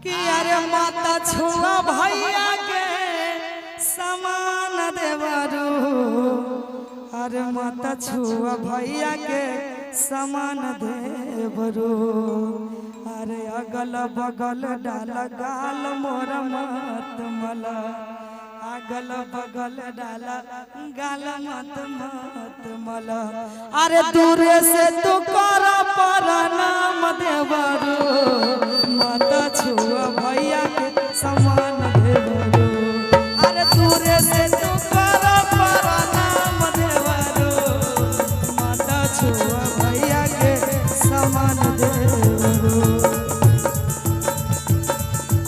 कि अरे माता छुआ भैया के समान देवरू अरे माता छुआ भैया के समान देवरू अरे अगल बगल डाल गाल मोर मत मला अगल बगल डाला गाल मत मला अरे दूर से तू कर प्रणाम देवरू माता छुआ भैया के समान देवरू अरे दूर से तू कर प्रणाम देवरू माता छुआ भैया के समान देवरू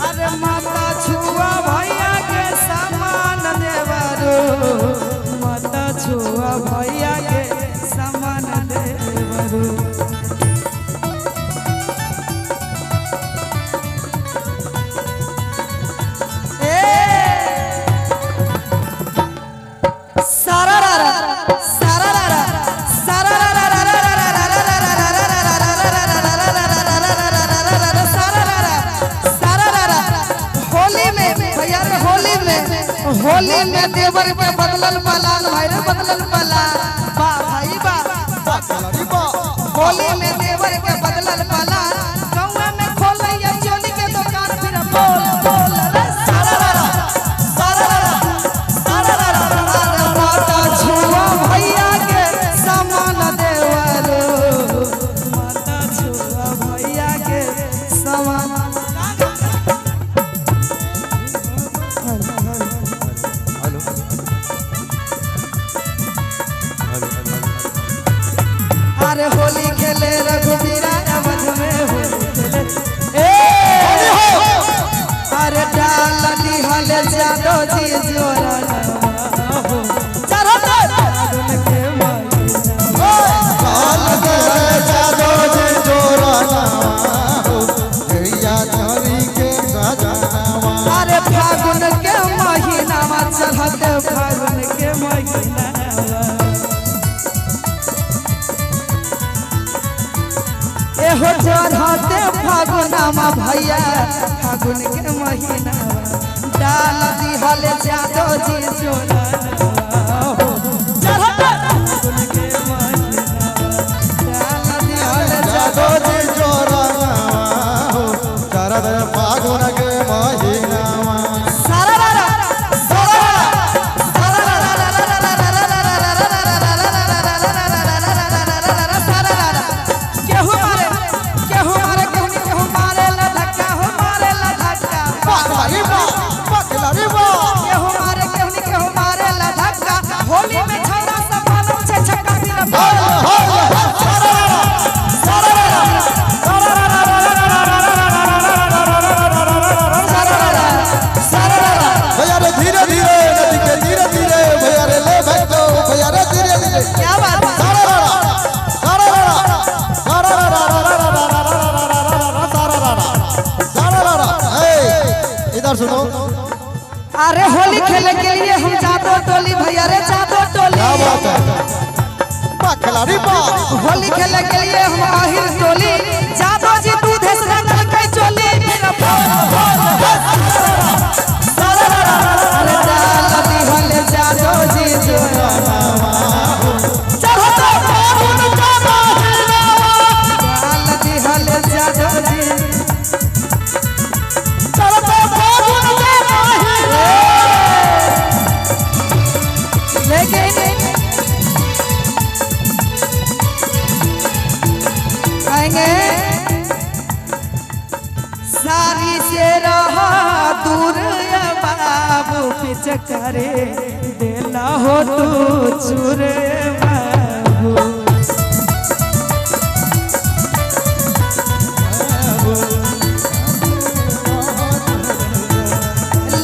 अरे माता छुआ भैया के समान देवरू माता छुआ भैया के समान देवरू होली में देवर पे बदलल पलान भाई रे बदलल पलान बा भाई बा होली में देवर के बदलल पलान गांव में खोलैया चोली के दुकान फिर बोल बोल रे सारा माता छुआ भैया के समान देवरू माता छुआ भैया के समान अरे होली खेले रघुवीरा अवध में होली खेले अरे डाल दिहल जादो जी जोरा चलो फागुन के महीना डाल दिहल जादो जी जोरा भैया धरी के सजावा अरे फागुन के महीना चढ़त फागुन के महीना एहो चढ़ते फागुनमा भैया फागुन के महीना डाल दिहल जादो जी जोरा चढ़ते फागुन के महीना डाल दिहल जादो जी जोरा चरद फागुन के महीना होली में छौरा सब बनल छे छक्का तीन भैया रे धीरे धीरे नदी के धीरे धीरे भैया रे ले भाई तो भैया रे धीरे धीरे क्या बात है इधर सुनो अरे होली खेलने के लिए हम जादो टोली भैया रे जादो टोली क्या बात है बा खिलाड़ी बा होली खेलने के लिए हम आहिर टोली जादो जी दूध से रंगल के चोली अरे डाल दिहल जादो जी जोरा चढ़त फागुन के महीना डाल दिहल जादो जी चढ़त फागुन के महीना लेकिन आएंगे सारी से रहा दूर बाबू पिचकारे देला हो तू चूर बाबू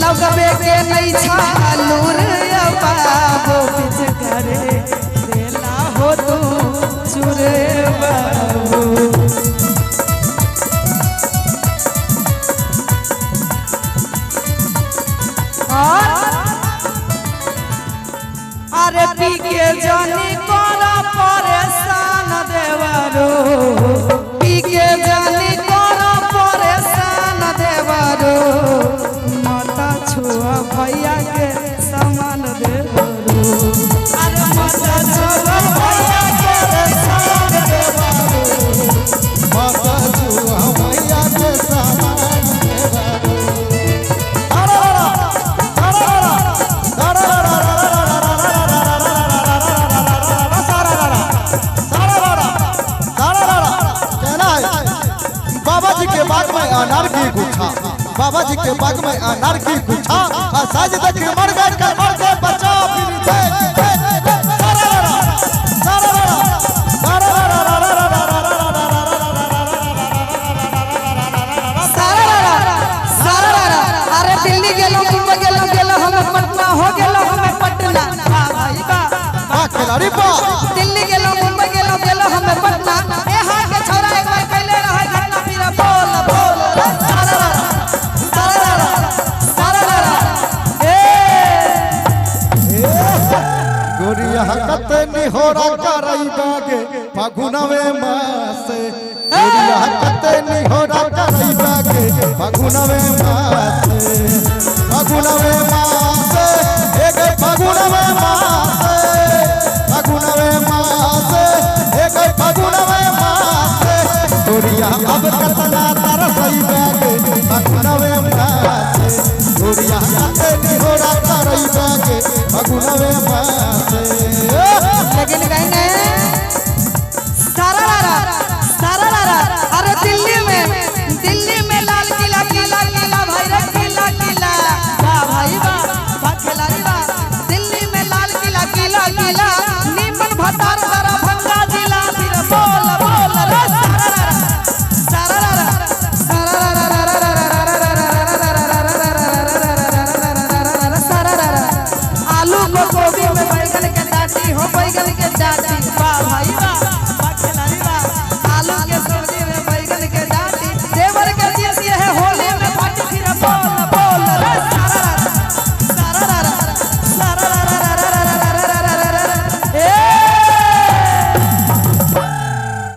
लगबे के नहीं छालूर बाबू पिचकारे देला हो तू चूर बाबू अरे पी के जानी कोरा परेशान देवरू पी के जानी कोरा परेशान देवरू अनार की गुच्छा, बाबा जी के बाग में अनार की गुच्छा, साज तक मर गए बचा फिर अरे दिल्ली गेलो मुंबई गेलो गेलो हमें पटना हो गेलो हमें पटना भाई बा खिलाड़ी बा दिल्ली गेलो मुंबई गेलो गेलो हमें पटना ए हां के छोरा एक बार कहले रहे घटना फिर बोल बोल गोरिया कत निहोरा करई बागे फागुनवे मासे, गोरिया कत निहोरा करई बागे फागुनवे मासे, फागुनवे मासे एक फागुनवे मासे, फागुनवे मासे एक फागुनवे मासे, गोरिया अब कतना तरसई बागे फागुनवे मासे, गोरिया कत निहोरा करई बागे फागुनवे मासे। लेकिन कहेंगे सारा अरे दिल्ली में लाल किला किला किला भाई रे किला किला वाह भाई वाह खिलाड़ी वाह दिल्ली में लाल किला किला किला नीमन भतार दरभंगा जिला फिर बोल बोल रे आलू को गोभी में बैगन के दाटी हो बैगन के दाटी वाह भाई वाह